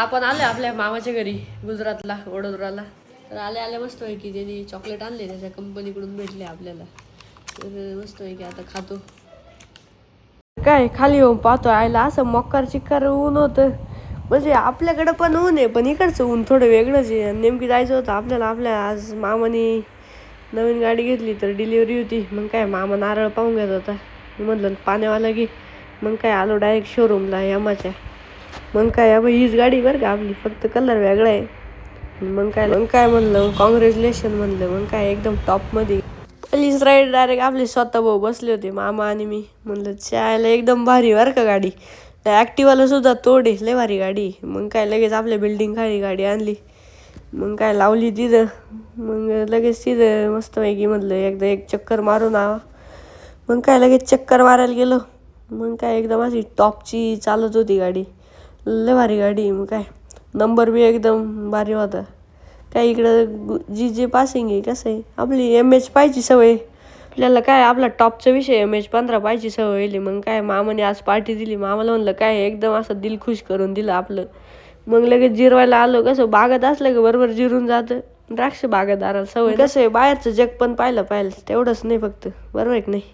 आपण आले आपल्या मामाच्या घरी गुजरातला वडोदराला. तर आले मस्त आहे की त्यांनी चॉकलेट आणले त्याच्या कंपनीकडून भेटले आपल्याला. तर मस्त आहे की आता खातो. काय खाली येऊन पाहतो आयला असं मक्कर चिक्कर ऊन होतं. म्हणजे आपल्याकडं पण ऊन आहे पण इकडचं ऊन थोडं वेगळंच आहे. नेमकी जायचं होतं आपल्याला. आज मामाने नवीन गाडी घेतली तर डिलिव्हरी होती. मग काय मामा नारळ पाहून घेत होता. म्हटलं पाण्यावाला घे. मग काय आलो डायरेक्ट शोरूमला यामाच्या. मग काय अबे हीच गाडी बरं का आपली, फक्त कलर वेगळा आहे. मग काय म्हणलं कॉंग्रॅच्युलेशन म्हणलं. मग काय एकदम टॉपमध्ये पहिलीच राईड डायरेक्ट आपले स्वतः भाऊ बसले होते मामा आणि मी. म्हणलं चायला एकदम भारी बरं का गाडी. ॲक्टिवाला सुद्धा तोड आहे, लय भारी गाडी. मग काय लगेच आपल्या बिल्डिंग खाली गाडी आणली. मग काय लावली तिथं. मग लगेच तिथं मस्तपैकी म्हणलं एकदा एक चक्कर मारून आवा. मग काय लगेच चक्कर मारायला गेलो. मग काय एकदम अशी टॉपची चालत होती गाडी, लय भारी गाडी. मग काय नंबर बी एकदम भारी होता. काय इकडं जे पासिंग आहे कसं आहे आपली MH पाहायची सवय आपल्याला. काय आपला टॉपचा विषय MH-15 पाहायची सवय येईल. मग काय मामाने आज पार्टी दिली. मामाला म्हणलं काय एकदम असं दिल खुश करून दिलं आपलं. मग लगेच जिरवायला आलो. कसं बागत असलं की बरोबर जिरून जातं. द्राक्ष बागायतदाराला सवय कसं आहे बाहेरचं जग पण पाहिलं तेवढंच नाही फक्त, बरोबर आहे की नाही.